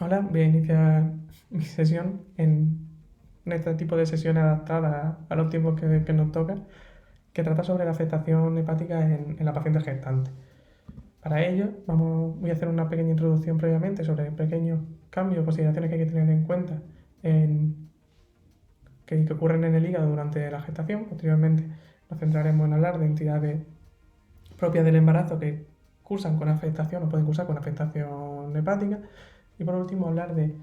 Hola, voy a iniciar mi sesión en este tipo de sesiones adaptadas a los tiempos que nos toca, que trata sobre la afectación hepática en la paciente gestante. Para ello, voy a hacer una pequeña introducción previamente sobre pequeños cambios o consideraciones que hay que tener en cuenta que ocurren en el hígado durante la gestación. Posteriormente nos centraremos en hablar de entidades propias del embarazo que cursan con afectación o pueden cursar con afectación hepática. Y por último, hablar de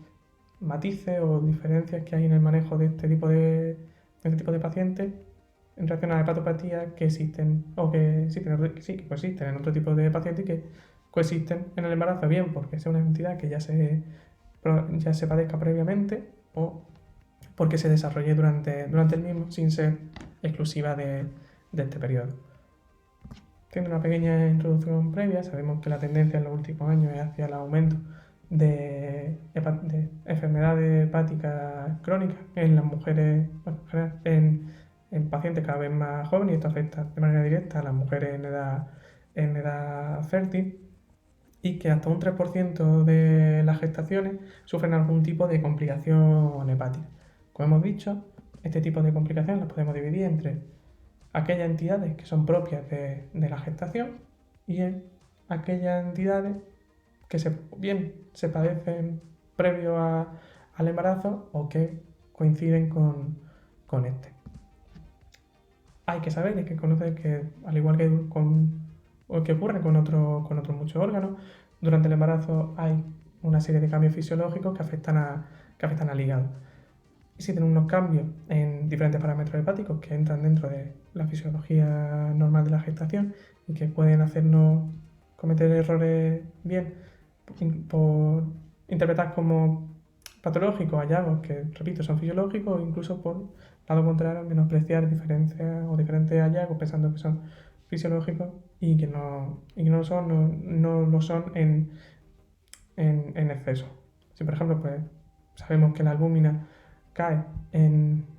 matices o diferencias que hay en el manejo de este tipo de pacientes en relación a la hepatopatía que existen o que existen, sí, que coexisten en otro tipo de pacientes y que coexisten en el embarazo, bien porque sea una entidad que ya se padezca previamente o porque se desarrolle durante el mismo sin ser exclusiva de este periodo. Haciendo una pequeña introducción previa, sabemos que la tendencia en los últimos años es hacia el aumento de enfermedades hepáticas crónicas en las mujeres, bueno, en pacientes cada vez más jóvenes, y esto afecta de manera directa a las mujeres en edad fértil, y que hasta un 3% de las gestaciones sufren algún tipo de complicación hepática. Como hemos dicho, este tipo de complicaciones las podemos dividir entre aquellas entidades que son propias de la gestación y en aquellas entidades que bien se padecen previo al embarazo o que coinciden con este. Hay que saber, hay que conocer que, al igual que ocurre con otros muchos órganos, durante el embarazo hay una serie de cambios fisiológicos que afectan al hígado. Existen unos cambios en diferentes parámetros hepáticos que entran dentro de la fisiología normal de la gestación y que pueden hacernos cometer errores bien por interpretar como patológicos hallazgos que, repito, son fisiológicos, o incluso por lado contrario, menospreciar diferencias o diferentes hallazgos pensando que son fisiológicos y que no lo son en exceso. Si, por ejemplo, pues sabemos que la albúmina cae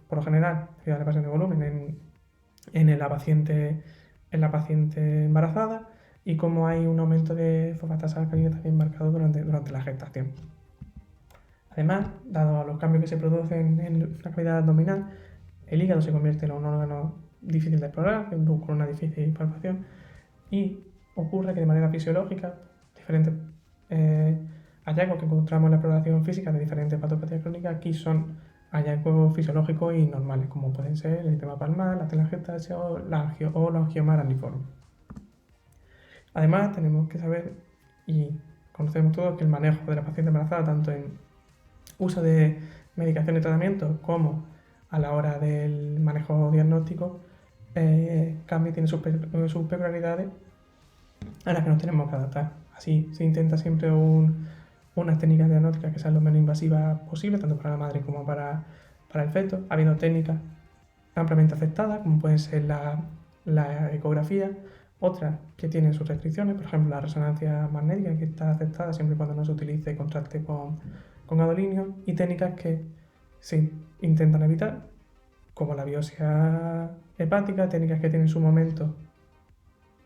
por lo general, debido a la evasión de volumen, en la paciente embarazada, y cómo hay un aumento de fosfatasa alcalina también marcado durante la gestación. Además, dado a los cambios que se producen en la cavidad abdominal, el hígado se convierte en un órgano difícil de explorar, con una difícil palpación, y ocurre que de manera fisiológica diferentes hallazgos que encontramos en la exploración física de diferentes patopatías crónicas aquí son hallazgos fisiológicos y normales, como pueden ser el edema palmar, la telangiectasia o los angiomas graniformes. Además, tenemos que saber y conocemos todos que el manejo de la paciente embarazada, tanto en uso de medicación y tratamiento como a la hora del manejo diagnóstico, cambia y tiene sus peculiaridades a las que nos tenemos que adaptar. Así se intenta siempre unas técnicas diagnósticas que sean lo menos invasivas posible, tanto para la madre como para el feto, habiendo técnicas ampliamente aceptadas, como pueden ser la ecografía, otras que tienen sus restricciones, por ejemplo la resonancia magnética, que está aceptada siempre y cuando no se utilice contraste con gadolinio, y técnicas que se intentan evitar, como la biopsia hepática, técnicas que tienen su momento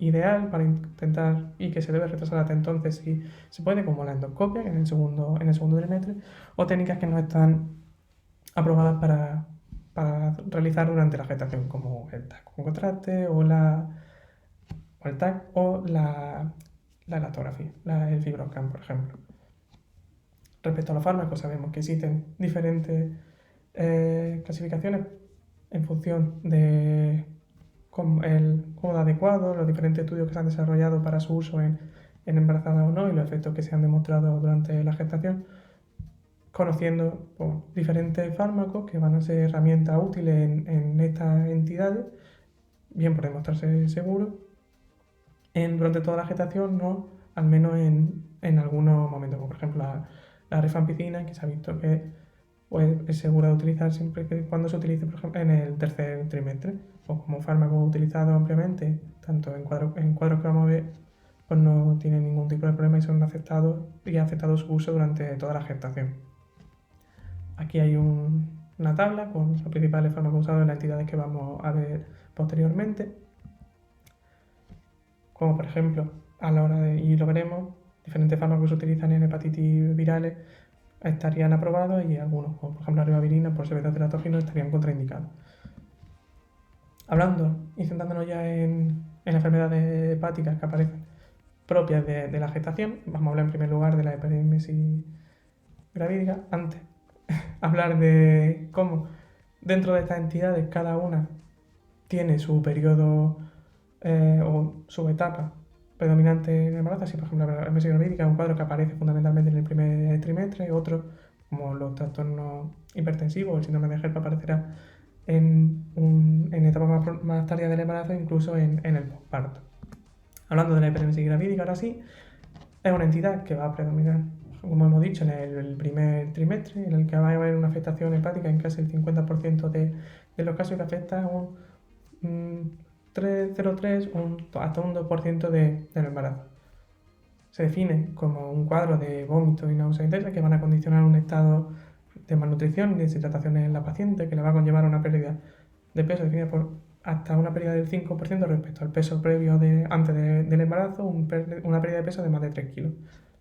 ideal para intentar y que se debe retrasar hasta entonces si se puede, como la endoscopia en el segundo trimestre, o técnicas que no están aprobadas para realizar durante la gestación, como el TAC con contraste o el TAC o la elastografía, el FibroScan, por ejemplo. Respecto a los fármacos, sabemos que existen diferentes clasificaciones en función de cómodo adecuado, los diferentes estudios que se han desarrollado para su uso en embarazadas o no y los efectos que se han demostrado durante la gestación, conociendo diferentes fármacos que van a ser herramientas útiles en estas entidades, bien por demostrarse seguros, durante toda la gestación, no al menos en algunos momentos, como por ejemplo la rifampicina, que se ha visto que pues, es segura de utilizar siempre que cuando se utilice, por ejemplo, en el tercer trimestre, o como fármaco utilizado ampliamente, tanto en cuadros que vamos a ver, pues no tienen ningún tipo de problema y son aceptados y ha aceptado su uso durante toda la gestación. Aquí hay una tabla con los principales fármacos usados en las entidades que vamos a ver posteriormente, como por ejemplo, a la hora de, y lo veremos, diferentes fármacos que se utilizan en hepatitis virales estarían aprobados y algunos, como por ejemplo la ribavirina, por ser beta-teratogeno, estarían contraindicados. Hablando y centrándonos ya en enfermedades hepáticas que aparecen propias de la gestación, vamos a hablar en primer lugar de la hiperémesis gravídica. Antes, hablar de cómo dentro de estas entidades cada una tiene su periodo o su etapa predominante en el embarazo. Así, por ejemplo, la hiperémesis gravídica es un cuadro que aparece fundamentalmente en el primer trimestre, otro, como los trastornos hipertensivos, el síndrome de HELP, aparecerá en etapas más tardías del embarazo, incluso en el posparto. Hablando de la hiperémesis gravídica, ahora sí, es una entidad que va a predominar, como hemos dicho, en el primer trimestre, en el que va a haber una afectación hepática en casi el 50% de los casos, que afecta a un 3,03 hasta un 2% del embarazo. Se define como un cuadro de vómito y náusea intensa que van a condicionar un estado de malnutrición y deshidratación en la paciente, que le va a conllevar una pérdida de peso definida por hasta una pérdida del 5% respecto al peso previo antes del embarazo, una pérdida de peso de más de 3 kilos.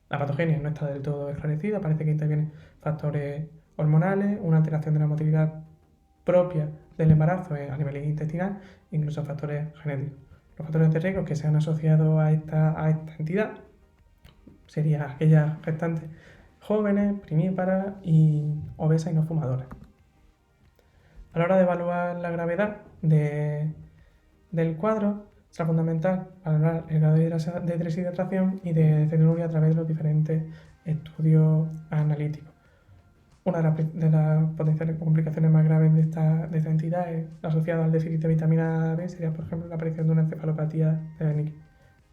La patogenia no está del todo esclarecida, parece que intervienen factores hormonales, una alteración de la motilidad propia del embarazo a nivel intestinal, incluso factores genéticos. Los factores de riesgo que se han asociado a esta entidad serían aquellas gestantes jóvenes, primíparas y obesas y no fumadoras. A la hora de evaluar la gravedad del cuadro, será fundamental valorar el grado de deshidratación y de celuloria a través de los diferentes estudios analíticos. Una de las potenciales complicaciones más graves de esta entidad es asociada al déficit de vitamina B, sería por ejemplo la aparición de una encefalopatía de Wernicke.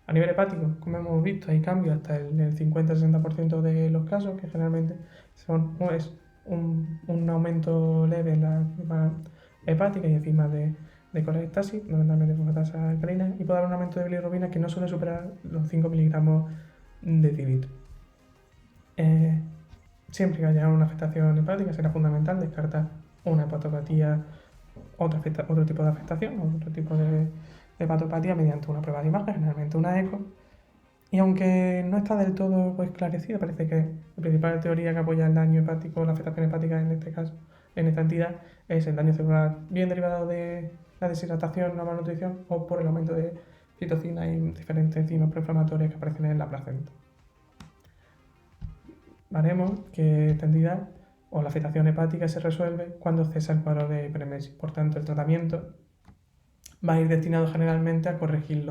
A nivel hepático, como hemos visto, hay cambios hasta el 50-60% de los casos, que generalmente es un aumento leve en la enzima hepática y enzimas de colestasis, fundamentalmente fosfatasa alcalina, y puede haber un aumento de bilirrubina que no suele superar los 5 miligramos de cilitro. Siempre que haya una afectación hepática será fundamental descartar una hepatopatía, otro tipo de afectación, otro tipo de hepatopatía mediante una prueba de imagen, generalmente una eco. Y aunque no está del todo esclarecido, parece que la principal teoría que apoya el daño hepático, la afectación hepática en este caso, en esta entidad, es el daño celular bien derivado de la deshidratación, la malnutrición o por el aumento de citocinas y diferentes enzimas proinflamatorias que aparecen en la placenta. Veremos que esta entidad o la afectación hepática se resuelve cuando cesa el cuadro de hiperemesis. Por tanto, el tratamiento va a ir destinado generalmente a corregir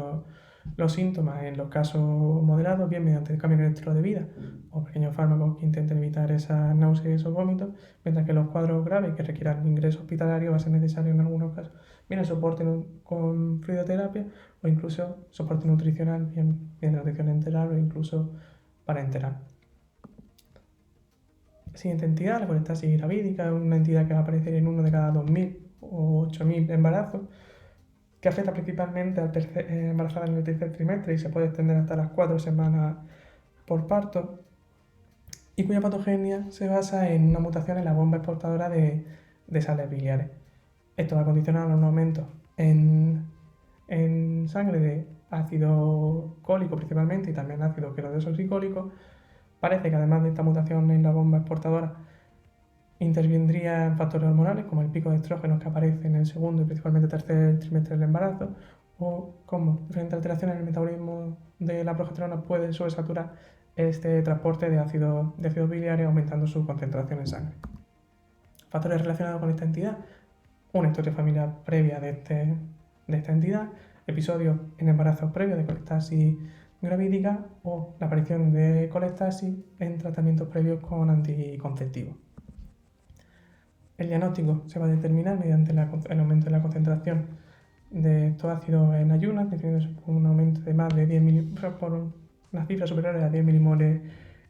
los síntomas en los casos moderados, bien mediante el cambio en el estilo de vida o pequeños fármacos que intenten evitar esas náuseas y esos vómitos, mientras que los cuadros graves que requieran ingreso hospitalario va a ser necesario en algunos casos bien el soporte con fluidoterapia o incluso soporte nutricional, bien de nutrición enteral o incluso parenteral. Siguiente entidad, la colestasis gravídica, una entidad que va a aparecer en 1 de cada 2.000 o 8.000 embarazos, que afecta principalmente al embarazada en el tercer trimestre y se puede extender hasta las 4 semanas por parto, y cuya patogenia se basa en una mutación en la bomba exportadora de sales biliares. Esto va a condicionar un aumento en sangre de ácido cólico principalmente y también ácido querodesoxicólico. Parece que además de esta mutación en la bomba exportadora intervendrían factores hormonales como el pico de estrógenos que aparece en el segundo y principalmente tercer trimestre del embarazo, o como diferentes alteraciones en el metabolismo de la progesterona pueden sobresaturar este transporte de ácidos biliares, aumentando su concentración en sangre. Factores relacionados con esta entidad: una historia familiar previa de esta entidad, episodios en embarazos previos de colestasis gravídica o la aparición de colestasis en tratamientos previos con anticonceptivos. El diagnóstico se va a determinar mediante el aumento de la concentración de estos ácidos en ayunas, definiéndose por un aumento de más de 10 milimoles, por una cifra superior a 10 milimoles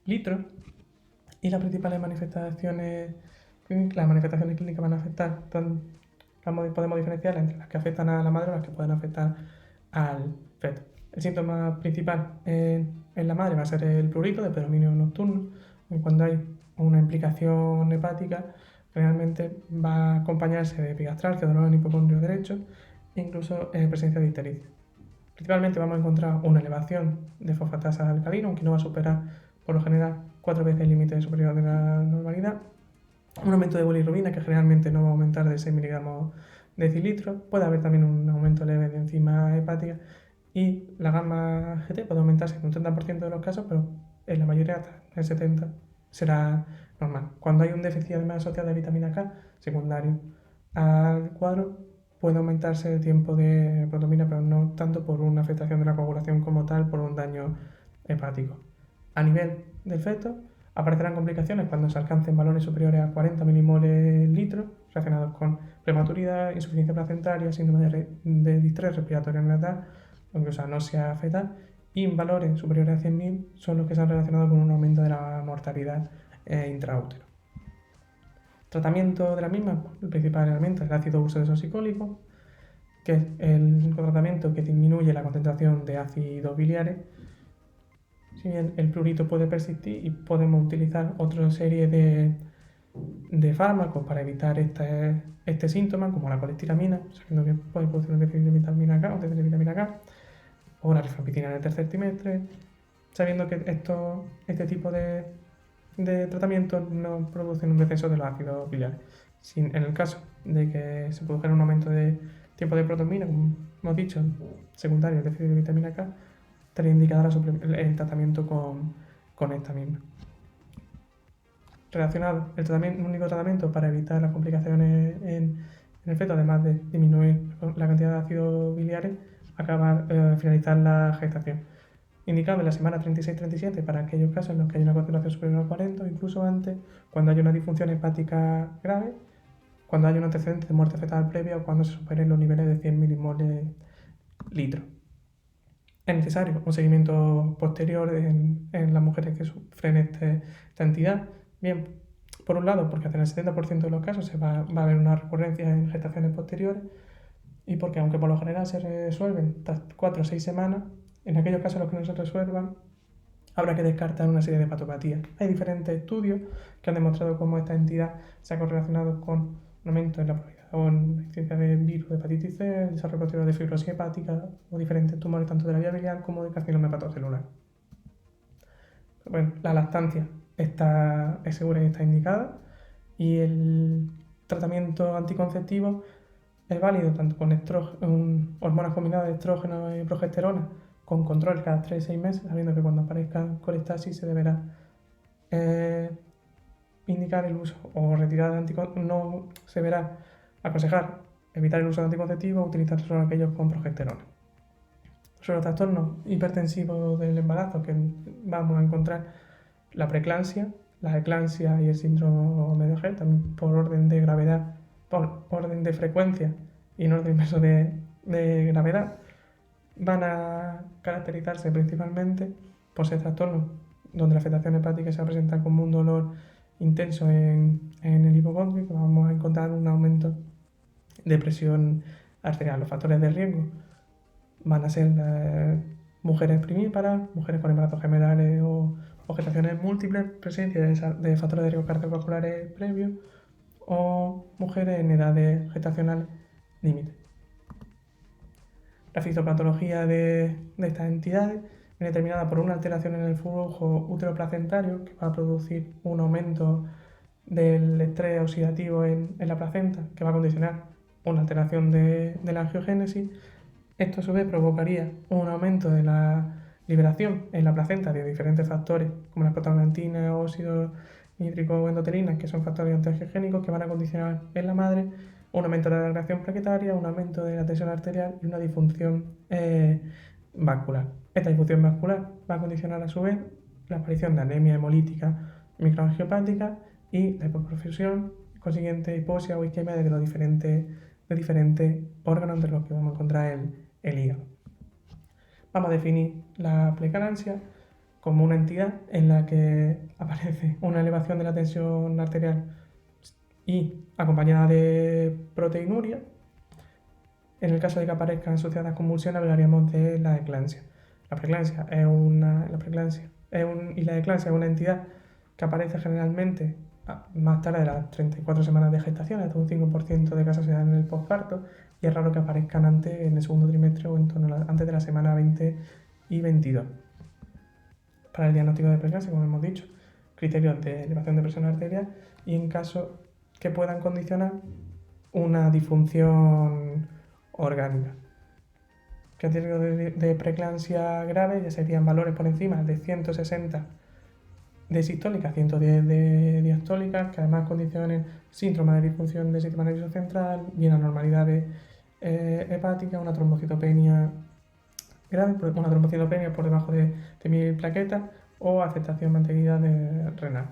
litros, y las principales manifestaciones clínicas van a afectar, podemos diferenciar entre las que afectan a la madre o las que pueden afectar al feto. El síntoma principal en la madre va a ser el prurito de predominio nocturno, y cuando hay una implicación hepática generalmente va a acompañarse de epigastralgia, dolor en hipocondrio derecho e incluso presencia de ictericia. Principalmente vamos a encontrar una elevación de fosfatasa alcalina, aunque no va a superar por lo general 4 veces el límite superior de la normalidad. Un aumento de bilirrubina que generalmente no va a aumentar de 6 miligramos decilitros. Puede haber también un aumento leve de enzima hepática y la gamma GT puede aumentarse en un 30% de los casos, pero en la mayoría hasta el 70% será normal. Cuando hay un déficit además asociado de vitamina K secundario al cuadro, puede aumentarse el tiempo de protomina, pero no tanto por una afectación de la coagulación como tal, por un daño hepático. A nivel del feto, aparecerán complicaciones cuando se alcancen valores superiores a 40 milimoles litro, relacionados con prematuridad, insuficiencia placentaria, síndrome de distrés respiratorio neonatal o incluso anosmia fetal, y valores superiores a 100.000 son los que se han relacionado con un aumento de la mortalidad intraútero. Tratamiento de la misma, el principal elemento es el ácido uso desoxicólico, que es el tratamiento que disminuye la concentración de ácidos biliares. Si bien el prurito puede persistir y podemos utilizar otra serie de fármacos para evitar este síntoma, como la colestiramina, sabiendo que puede producir un déficit de vitamina K o de vitamina K, o la rifampicina en el tercer trimestre, sabiendo que este tipo de tratamientos no producen un descenso de los ácidos biliares. En el caso de que se produjera un aumento de tiempo de protomina, como hemos dicho, secundario al déficit de vitamina K, estaría indicada el tratamiento con esta misma. Relacionado, el único tratamiento para evitar las complicaciones en el feto, además de disminuir la cantidad de ácidos biliares, finalizar la gestación. Indicado en la semana 36-37 para aquellos casos en los que hay una concentración superior a 40 o incluso antes, cuando hay una disfunción hepática grave, cuando hay un antecedente de muerte fetal previa o cuando se superen los niveles de 100 milimoles litro. Es necesario un seguimiento posterior en las mujeres que sufren esta entidad. Bien, por un lado, porque hasta en el 70% de los casos va a haber una recurrencia en gestaciones posteriores, y porque aunque por lo general se resuelven tras 4 o 6 semanas, en aquellos casos en los que no se resuelvan, habrá que descartar una serie de patopatías. Hay diferentes estudios que han demostrado cómo esta entidad se ha correlacionado con un aumento en la probabilidad o en la incidencia de virus de hepatitis C, el desarrollo posterior de fibrosis hepática o diferentes tumores tanto de la vía biliar como de carcinoma hepatocelular. Bueno, la lactancia es segura y está indicada, y el tratamiento anticonceptivo es válido tanto con hormonas combinadas de estrógeno y progesterona, con control cada 3-6 meses, sabiendo que cuando aparezca colestasis se deberá indicar el uso o retirar de anticonceptivo. No se verá aconsejar evitar el uso de anticonceptivos o utilizar solo aquellos con progesterona. Sobre los trastornos hipertensivos del embarazo que vamos a encontrar la preeclampsia, la eclampsia y el síndrome de G, también por orden de gravedad, por orden de frecuencia y en orden inverso de gravedad, van a caracterizarse principalmente por ser trastornos donde la afectación hepática se va a presentar como un dolor intenso en el hipocondrio, que vamos a encontrar un aumento de presión arterial. Los factores de riesgo van a ser mujeres primíparas, mujeres con embarazos gemelares o gestaciones múltiples, presencia de factores de riesgo cardiovasculares previos o mujeres en edades gestacionales límite. La fisiopatología de estas entidades viene determinada por una alteración en el flujo uteroplacentario que va a producir un aumento del estrés oxidativo en la placenta, que va a condicionar una alteración de la angiogénesis. Esto a su vez provocaría un aumento de la liberación en la placenta de diferentes factores como las prostaglandinas, óxidos nítricos o endotelinas, que son factores antiangiogénicos que van a condicionar en la madre un aumento de la reacción plaquetaria, un aumento de la tensión arterial y una disfunción vascular. Esta disfunción vascular va a condicionar a su vez la aparición de anemia hemolítica microangiopática y la hipoperfusión, consiguiente hipoxia o isquemia de diferentes órganos de los que vamos a encontrar el hígado. Vamos a definir la preeclampsia como una entidad en la que aparece una elevación de la tensión arterial y acompañada de proteinuria. En el caso de que aparezcan asociadas convulsiones, hablaríamos de la eclampsia. La eclampsia es una entidad que aparece generalmente más tarde de las 34 semanas de gestación, hasta un 5% de casos se dan en el posparto, y es raro que aparezcan antes, en el segundo trimestre o antes de la semana 20 y 22. Para el diagnóstico de preeclampsia, como hemos dicho, criterios de elevación de presión arterial y en caso que puedan condicionar una disfunción orgánica. Que el riesgo de preeclampsia grave ya serían valores por encima de 160 de sistólica, 110 de diastólica, que además condicionen síndrome de disfunción del sistema nervioso central, bien anormalidades hepáticas, una trombocitopenia grave, una trombocitopenia por debajo de 1000 plaquetas o afectación mantenida renal.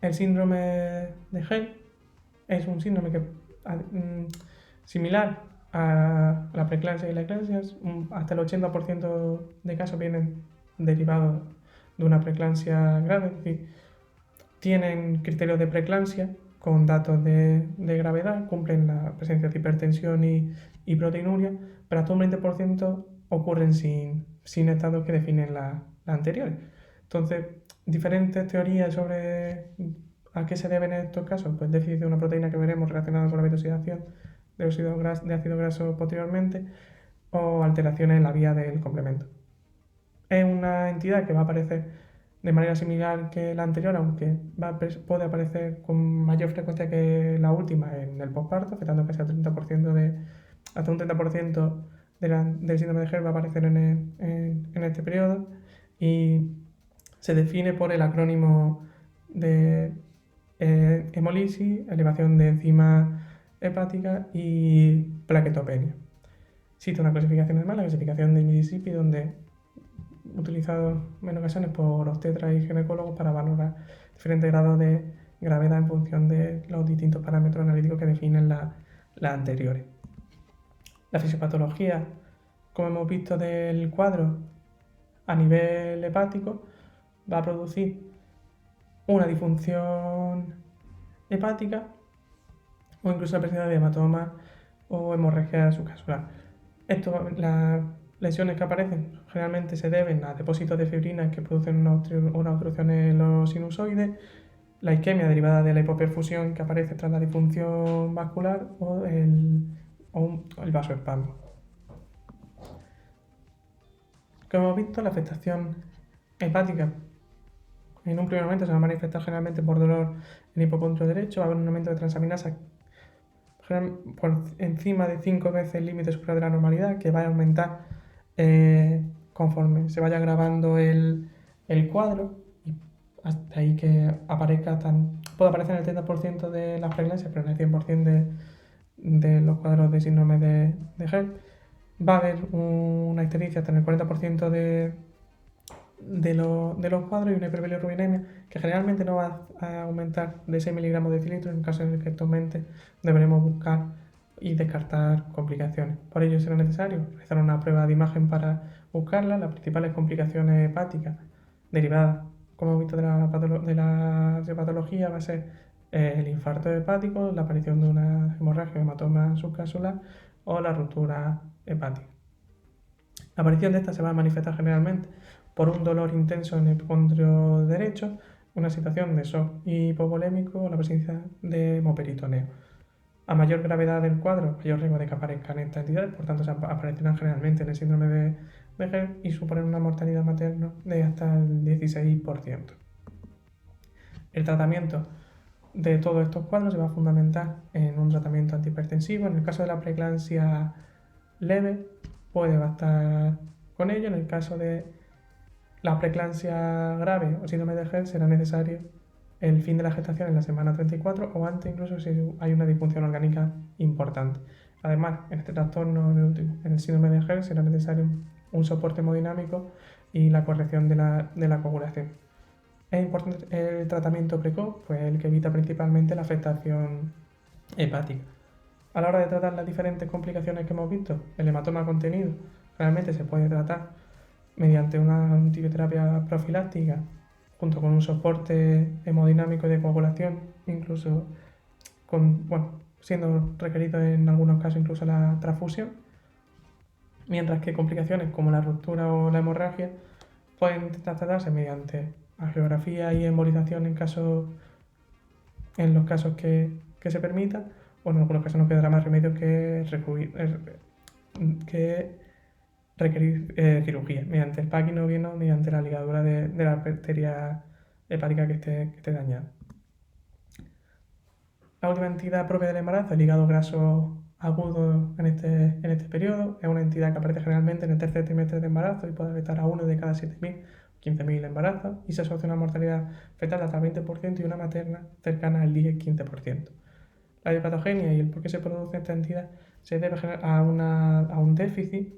El síndrome de Hell es un síndrome que similar a la preeclampsia y la eclampsia, hasta el 80% de casos vienen derivados de una preeclampsia grave, es decir, tienen criterios de preeclampsia con datos de gravedad, cumplen la presencia de hipertensión y proteinuria, pero hasta un 20% ocurren sin estados que definen las anteriores. Entonces, diferentes teorías sobre a qué se deben estos casos, pues déficit de una proteína que veremos relacionada con la beta-oxidación de ácido graso posteriormente, o alteraciones en la vía del complemento. Es una entidad que va a aparecer de manera similar que la anterior, aunque puede aparecer con mayor frecuencia que la última en el posparto, afectando casi al 30% hasta un 30% del síndrome de Hell va a aparecer en este periodo, y se define por el acrónimo de hemolisis, elevación de enzimas hepáticas y plaquetopenia. Existe una clasificación normal, la clasificación de Mississippi, donde utilizado en ocasiones por obstetras y ginecólogos para valorar diferentes grados de gravedad en función de los distintos parámetros analíticos que definen las anteriores. La fisiopatología, como hemos visto del cuadro, a nivel hepático, va a producir una disfunción hepática o incluso la presencia de hematomas o hemorragia subcapsular. Las lesiones que aparecen generalmente se deben a depósitos de fibrina que producen una obstrucción en los sinusoides, la isquemia derivada de la hipoperfusión que aparece tras la disfunción vascular o el vasoespasmo. Como hemos visto, la afectación hepática en un primer momento se va a manifestar generalmente por dolor en el hipocondrio derecho, va a haber un aumento de transaminasa por encima de 5 veces el límite superior de la normalidad, que va a aumentar conforme se vaya agravando el cuadro, y hasta ahí que puede aparecer en el 30% de las preeclampsias, pero en el 100% de los cuadros de síndrome de Hell. Va a haber una ictericia hasta en el 40% de los cuadros y una hiperbilirubinemia que generalmente no va a aumentar de 6 miligramos de decilitro. En el caso en el que esto aumente, deberemos buscar y descartar complicaciones. Por ello será necesario realizar una prueba de imagen para buscarlas. Las principales complicaciones hepáticas derivadas, como hemos visto, de la patología va a ser el infarto hepático, la aparición de una hemorragia o hematoma subcapsular o la ruptura hepática. La aparición de esta se va a manifestar generalmente por un dolor intenso en el hipocondrio derecho, una situación de shock hipovolémico o la presencia de hemoperitoneo. A mayor gravedad del cuadro, mayor riesgo de que aparezcan estas entidades, por tanto aparecerán generalmente en el síndrome de Hell y suponen una mortalidad materna de hasta el 16%. El tratamiento de todos estos cuadros se va a fundamentar en un tratamiento antihipertensivo. En el caso de la preeclampsia leve, puede bastar con ello. En el caso de la preeclampsia grave o síndrome de Hell, será necesario el fin de la gestación en la semana 34 o antes, incluso si hay una disfunción orgánica importante. Además, en este trastorno, en el síndrome de Hell, será necesario un soporte hemodinámico y la corrección de la coagulación. Es importante el tratamiento precoz, pues el que evita principalmente la afectación hepática. A la hora de tratar las diferentes complicaciones que hemos visto, el hematoma contenido realmente se puede tratar mediante una antibioterapia profiláctica junto con un soporte hemodinámico y de coagulación, incluso siendo requerido en algunos casos incluso la transfusión, mientras que complicaciones como la ruptura o la hemorragia pueden tratarse mediante angiografía y embolización en los casos que se permita, o en algunos casos no quedará más remedio que requerir cirugía mediante el packing o bien mediante la ligadura de la arteria hepática que esté dañada. La última entidad propia del embarazo, el hígado graso agudo en este periodo, es una entidad que aparece generalmente en el tercer trimestre de embarazo y puede afectar a 1 de cada 7.000 o 15.000 embarazos y se asocia a una mortalidad fetal hasta el 20% y una materna cercana al 10-15%. La biopatogenia y el por qué se produce esta entidad se debe a un déficit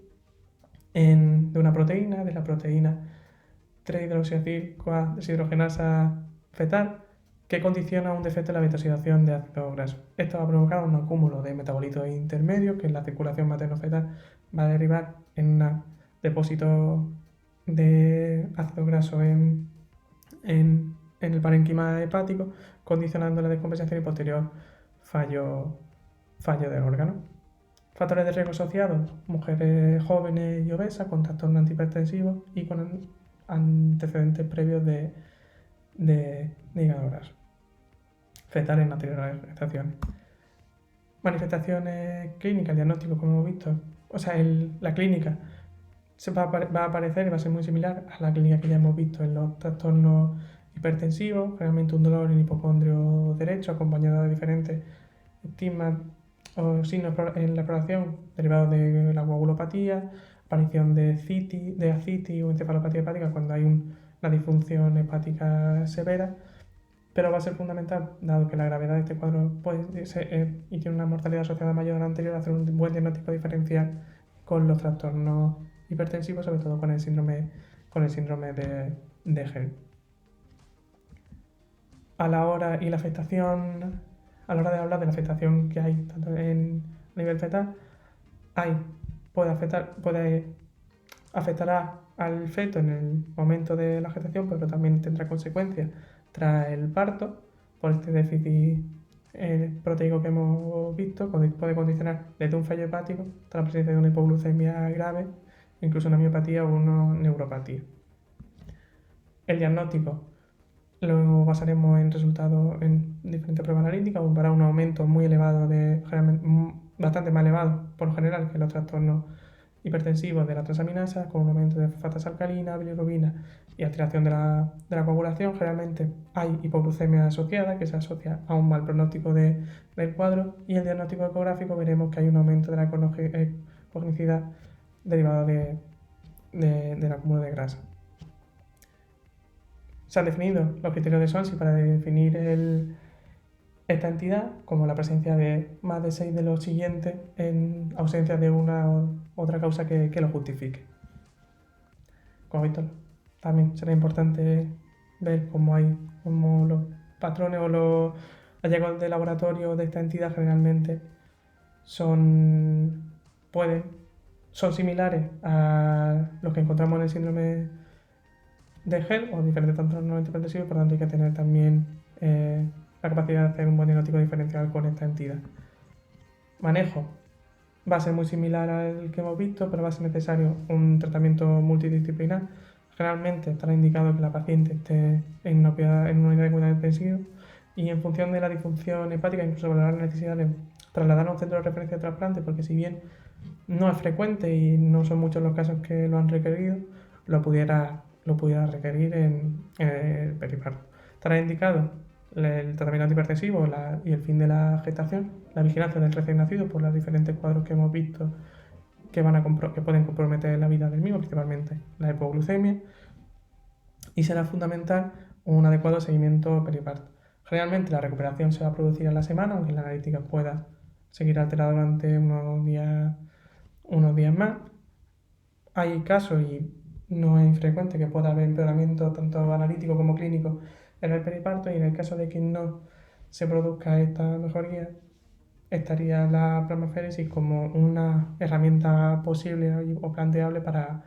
de una proteína, de la proteína 3-hidroxiacil-deshidrogenasa fetal, que condiciona un defecto en la beta-oxidación de ácido graso. Esto va a provocar un acúmulo de metabolitos intermedios que en la circulación materno-fetal va a derivar en un depósito de ácido graso en el parénquima hepático, condicionando la descompensación y posterior fallo del órgano. Factores de riesgo asociados: mujeres jóvenes y obesas con trastornos antihipertensivos y con antecedentes previos de hígado graso fetal en anteriores gestaciones. Manifestaciones clínicas, el diagnóstico, como hemos visto, la clínica va a aparecer y va a ser muy similar a la clínica que ya hemos visto en los trastornos hipertensivos, generalmente un dolor en el hipocondrio derecho acompañado de diferentes estigmas o signos en la exploración derivados de la coagulopatía, aparición de ascitis o encefalopatía hepática cuando hay una disfunción hepática severa, pero va a ser fundamental, dado que la gravedad de este cuadro y tiene una mortalidad asociada mayor a la anterior, hacer un buen diagnóstico diferencial con los trastornos hipertensivos, sobre todo con el síndrome de Hell. A la hora de hablar de la afectación que hay tanto a nivel fetal, afectará al feto en el momento de la gestación, pero también tendrá consecuencias tras el parto por este déficit proteico que hemos visto. Puede condicionar desde un fallo hepático hasta la presencia de una hipoglucemia grave, incluso una miopatía o una neuropatía. El diagnóstico lo basaremos en resultados en diferentes pruebas analíticas, para un aumento muy elevado, bastante más elevado por lo general que los trastornos hipertensivos de la transaminasa, con un aumento de fosfatas alcalinas, bilirrubina y alteración de la coagulación. Generalmente hay hipoglucemia asociada, que se asocia a un mal pronóstico del cuadro, y el diagnóstico ecográfico veremos que hay un aumento de la cognicidad derivado del acúmulo de grasa. Se han definido los criterios de Swansea para definir esta entidad, como la presencia de más de 6 de los siguientes en ausencia de una u otra causa que lo justifique. Como visto, también será importante ver cómo los patrones o los hallazgos de laboratorio de esta entidad generalmente son similares a los que encontramos en el síndrome de Hell o diferentes trastornos antihipertensivos, por lo tanto hay que tener también la capacidad de hacer un buen diagnóstico diferencial con esta entidad. Manejo: va a ser muy similar al que hemos visto, pero va a ser necesario un tratamiento multidisciplinar. Generalmente estará indicado que la paciente esté en una unidad de cuidado intensivo y, en función de la disfunción hepática, incluso valorar la necesidad de trasladar a un centro de referencia de trasplante, porque si bien no es frecuente y no son muchos los casos que lo han requerido, lo pudiera requerir en el periparto. Estará indicado el tratamiento antihipertensivo y el fin de la gestación, la vigilancia del recién nacido por los diferentes cuadros que hemos visto que pueden comprometer la vida del mismo, principalmente la hipoglucemia, y será fundamental un adecuado seguimiento periparto. Generalmente la recuperación se va a producir a la semana, aunque la analítica pueda seguir alterada durante unos días más. Hay casos, y no es infrecuente, que pueda haber empeoramiento tanto analítico como clínico en el periparto, y en el caso de que no se produzca esta mejoría, estaría la plasmaféresis como una herramienta posible o planteable para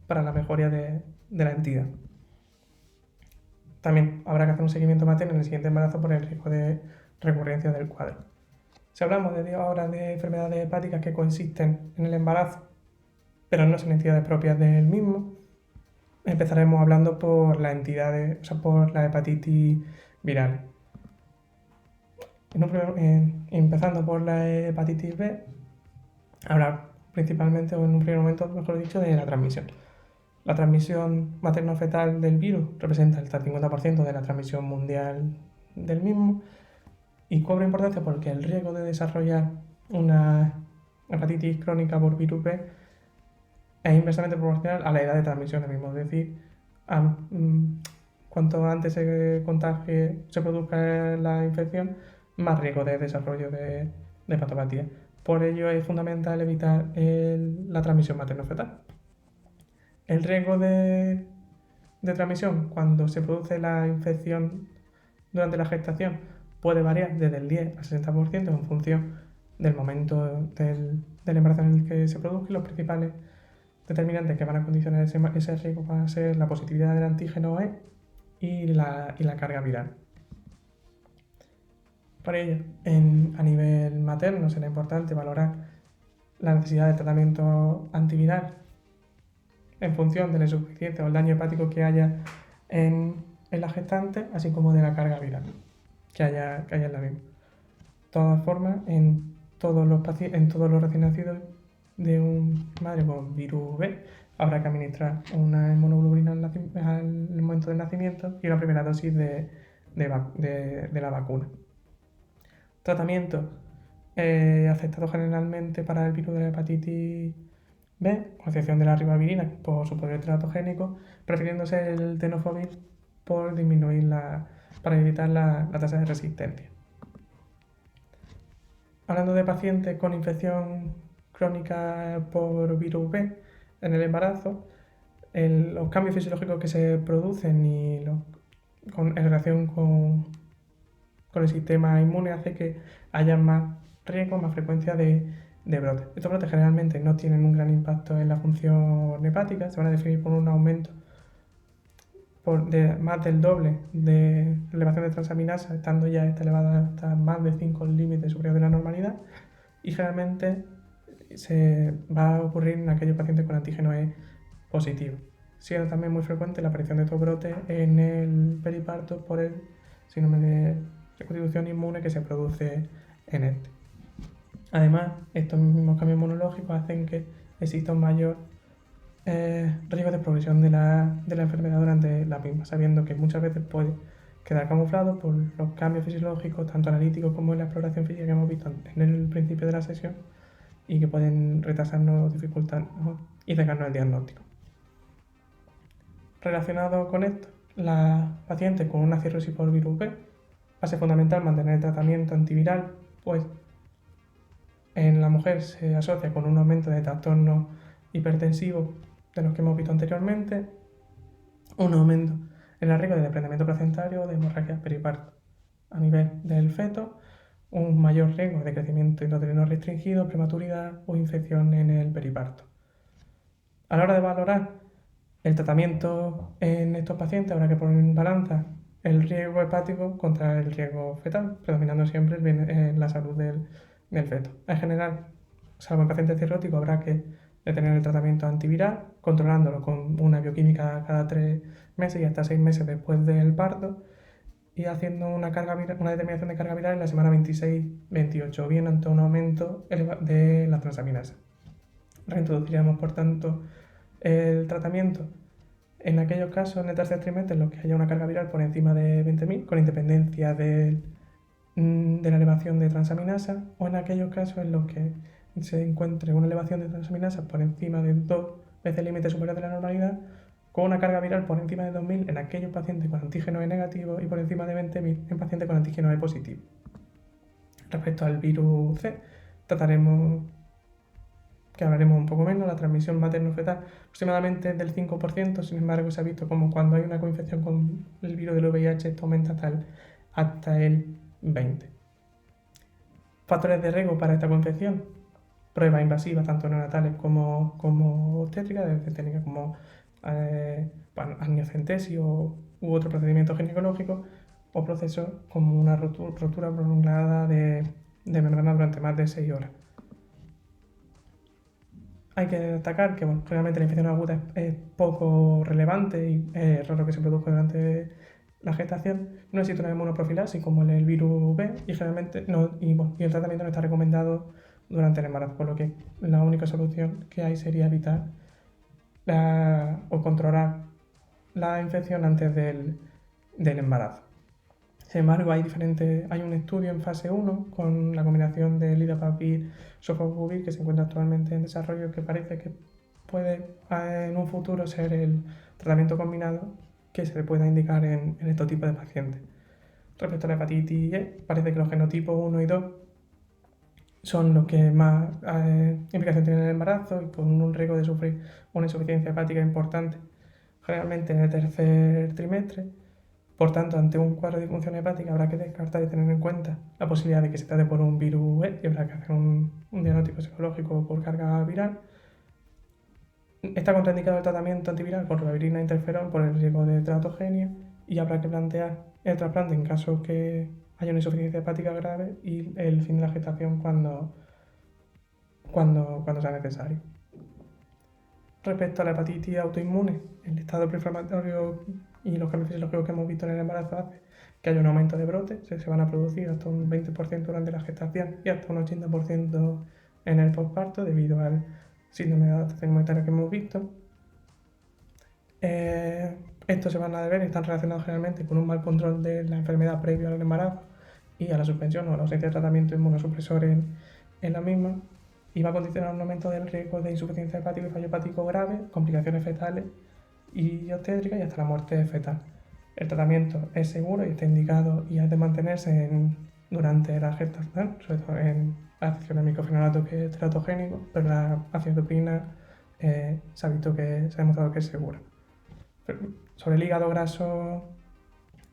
la mejoría de la entidad. También habrá que hacer un seguimiento materno en el siguiente embarazo por el riesgo de recurrencia del cuadro. Si hablamos ahora de enfermedades hepáticas que coexisten en el embarazo, pero no son entidades propias del mismo, empezaremos hablando por por la hepatitis viral. Empezando por la hepatitis B, Hablar principalmente, o en un primer momento, mejor dicho, de la transmisión. La transmisión materno-fetal del virus representa hasta el 50% de la transmisión mundial del mismo y cobra importancia porque el riesgo de desarrollar una hepatitis crónica por virus B es inversamente proporcional a la edad de transmisión del mismo. Es decir, cuanto antes se produzca la infección, más riesgo de desarrollo de hepatopatía. Por ello es fundamental evitar la transmisión materno-fetal. El riesgo de transmisión cuando se produce la infección durante la gestación puede variar desde el 10 al 60% en función del momento del embarazo en el que se produzca, y los principales determinantes que van a condicionar ese riesgo van a ser la positividad del antígeno E y la carga viral. Por ello, a nivel materno será importante valorar la necesidad de tratamiento antiviral en función de la insuficiencia o el daño hepático que haya en la gestante, así como de la carga viral que haya en la misma. De todas formas, en todos los recién nacidos de una madre con virus B habrá que administrar una inmunoglobulina al momento del nacimiento y una primera dosis de la vacuna. Tratamiento aceptado generalmente para el virus de la hepatitis B, con excepción de la ribavirina por su poder teratogénico, prefiriéndose el tenofovir para evitar la tasa de resistencia. Hablando de pacientes con infección crónica por virus B en el embarazo, los cambios fisiológicos que se producen en relación con el sistema inmune hace que haya más riesgo, más frecuencia de brotes. Estos brotes generalmente no tienen un gran impacto en la función hepática, se van a definir por un aumento de más del doble de elevación de transaminasa, estando ya esta elevada hasta más de 5 límites superiores de la normalidad, y generalmente se va a ocurrir en aquellos pacientes con antígeno E positivo, siendo también muy frecuente la aparición de estos brotes en el periparto por el síndrome de reconstitución inmune que se produce en este. Además, estos mismos cambios inmunológicos hacen que exista un mayor riesgo de progresión de la enfermedad durante la misma, sabiendo que muchas veces puede quedar camuflado por los cambios fisiológicos, tanto analíticos como en la exploración física que hemos visto en el principio de la sesión, y que pueden retrasarnos, dificultarnos y cegarnos el diagnóstico. Relacionado con esto, las pacientes con una cirrosis por virus B, va a ser fundamental mantener el tratamiento antiviral, pues en la mujer se asocia con un aumento de trastornos hipertensivos de los que hemos visto anteriormente, un aumento en el riesgo de desprendimiento placentario o de hemorragia periparto. A nivel del feto, un mayor riesgo de crecimiento intrauterino restringido, prematuridad o infección en el periparto. A la hora de valorar el tratamiento en estos pacientes habrá que poner en balanza el riesgo hepático contra el riesgo fetal, predominando siempre la salud del feto. En general, salvo en pacientes cirróticos, habrá que detener el tratamiento antiviral, controlándolo con una bioquímica cada 3 meses y hasta 6 meses después del parto, y haciendo una determinación de carga viral en la semana 26-28, bien ante un aumento de la transaminasa. Reintroduciríamos, por tanto, el tratamiento en aquellos casos en el tercer trimestre en los que haya una carga viral por encima de 20.000, con independencia de la elevación de transaminasa, o en aquellos casos en los que se encuentre una elevación de transaminasa por encima de 2 veces el límite superior de la normalidad, con una carga viral por encima de 2.000 en aquellos pacientes con antígeno E negativo y por encima de 20.000 en pacientes con antígeno E positivo. Respecto al virus C, que hablaremos un poco menos, la transmisión materno-fetal aproximadamente del 5%, sin embargo se ha visto como cuando hay una coinfección con el virus del VIH esto aumenta hasta el 20%. Factores de riesgo para esta coinfección: pruebas invasivas tanto neonatales como obstétricas, desde técnicas como amniocentesis u otro procedimiento ginecológico, o procesos como una rotura prolongada de membrana durante más de 6 horas. Hay que destacar que generalmente la infección aguda es poco relevante y es raro que se produzca durante la gestación. No existe una inmunoprofilaxis como el virus B y generalmente el tratamiento no está recomendado durante el embarazo, por lo que la única solución que hay sería evitar o controlar la infección antes del embarazo. Sin embargo, hay un estudio en fase 1 con la combinación de lidapavir, sofosbuvir, que se encuentra actualmente en desarrollo, que parece que puede en un futuro ser el tratamiento combinado que se le pueda indicar en estos tipos de pacientes. Respecto a la hepatitis E, parece que los genotipos 1 y 2 son los que más implicación tienen en el embarazo y con un riesgo de sufrir una insuficiencia hepática importante, generalmente en el tercer trimestre. Por tanto, ante un cuadro de disfunción hepática habrá que descartar y tener en cuenta la posibilidad de que se trate por un virus E y habrá que hacer un diagnóstico psicológico por carga viral. Está contraindicado el tratamiento antiviral con ribavirina e interferón por el riesgo de teratogenia y habrá que plantear el trasplante en caso que haya una insuficiencia hepática grave y el fin de la gestación cuando sea necesario. Respecto a la hepatitis autoinmune, el estado preinflamatorio y los cambios fisiológicos que hemos visto en el embarazo hace que haya un aumento de brotes, se van a producir hasta un 20% durante la gestación y hasta un 80% en el posparto debido al síndrome de adaptación inmunitaria que hemos visto. Estos se van a deber y están relacionados generalmente con un mal control de la enfermedad previo al embarazo y a la suspensión o a la ausencia de tratamiento inmunosupresor en la misma, y va a condicionar un aumento del riesgo de insuficiencia hepática y fallo hepático grave, complicaciones fetales y obstétricas y hasta la muerte fetal. El tratamiento es seguro y está indicado y ha de mantenerse durante la gestación, sobre todo en la afección al microfenolato, que es teratogénico, pero la acetoprina se ha demostrado que es segura. Sobre el hígado graso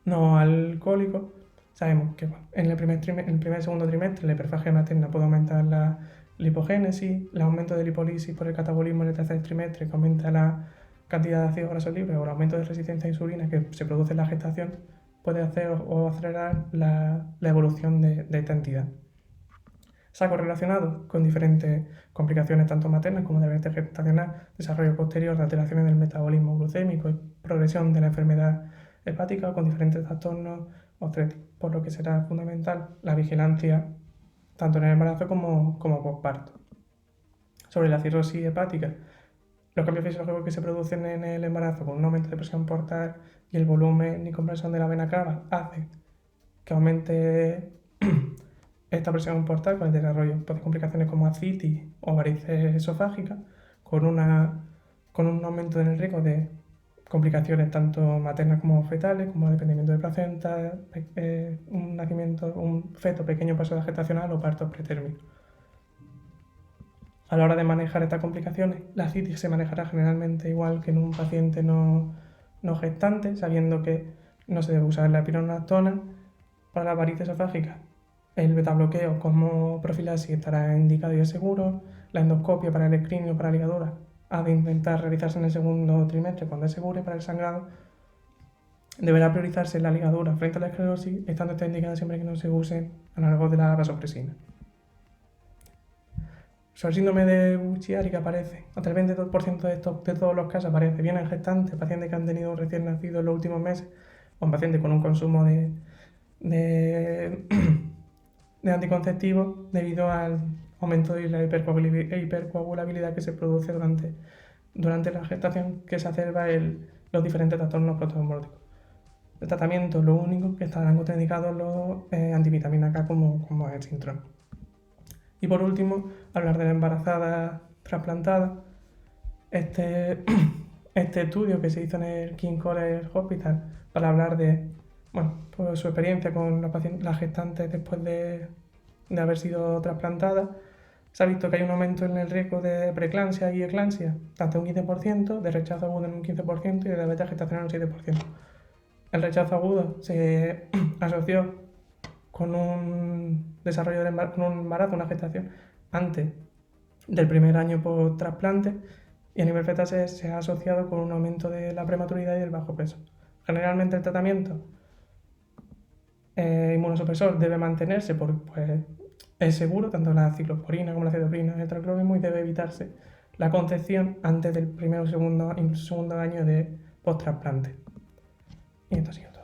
no alcohólico, sabemos que en el primer y segundo trimestre la hiperfagia materna puede aumentar la lipogénesis, el aumento de lipólisis por el catabolismo en el tercer trimestre, que aumenta la cantidad de ácidos grasos libres, o el aumento de resistencia a insulina que se produce en la gestación, puede hacer o acelerar la evolución de esta entidad. Se ha correlacionado con diferentes complicaciones tanto maternas como de diabetes gestacional, desarrollo posterior de alteraciones del metabolismo glucémico y progresión de la enfermedad hepática con diferentes trastornos obstétricos, por lo que será fundamental la vigilancia tanto en el embarazo como posparto. Sobre la cirrosis hepática, los cambios fisiológicos que se producen en el embarazo con un aumento de presión portal y el volumen y compresión de la vena cava hace que aumente esta presión portal con el desarrollo de complicaciones como ascitis o varices esofágicas, con un aumento en el riesgo de complicaciones tanto maternas como fetales, como desprendimiento de placenta, un feto pequeño paso gestacional o partos pretérmicos. A la hora de manejar estas complicaciones, la ascitis se manejará generalmente igual que en un paciente no gestante, sabiendo que no se debe usar la espironolactona. Para la varices esofágica, el betabloqueo como profilaxis estará indicado y es seguro. La endoscopia para el screening o para ligadura ha de intentar realizarse en el segundo trimestre cuando es seguro, y para el sangrado deberá priorizarse la ligadura frente a la esclerosis, estando esta indicada siempre que no se use análogos de la vasopresina. Sobre el síndrome de Buchiari, que aparece hasta el 22% de todos los casos, aparece bien en gestantes, pacientes que han tenido un recién nacido en los últimos meses, o en pacientes con un consumo de anticonceptivos debido al aumento de la hipercoagulabilidad que se produce durante la gestación, que se exacerba los diferentes trastornos protoembólicos. El tratamiento, lo único que estarán contraindicados los antivitamina K como el Sintrom. Y por último, hablar de la embarazada trasplantada. Este estudio que se hizo en el King College Hospital para hablar de pues su experiencia con las gestantes después de haber sido trasplantadas, se ha visto que hay un aumento en el riesgo de preeclampsia y eclampsia, tanto un 15%, de rechazo agudo en un 15% y de diabetes gestacional en un 7%. El rechazo agudo se asoció con un desarrollo con un embarazo, una gestación antes del primer año post trasplante, y a nivel fetal se ha asociado con un aumento de la prematuridad y del bajo peso. Generalmente el tratamiento inmunosupresor debe mantenerse porque es seguro, tanto la ciclosporina como la acetoprina y el traclomismo, y debe evitarse la concepción antes del primer o segundo año de post trasplante. Y esto ha sido todo.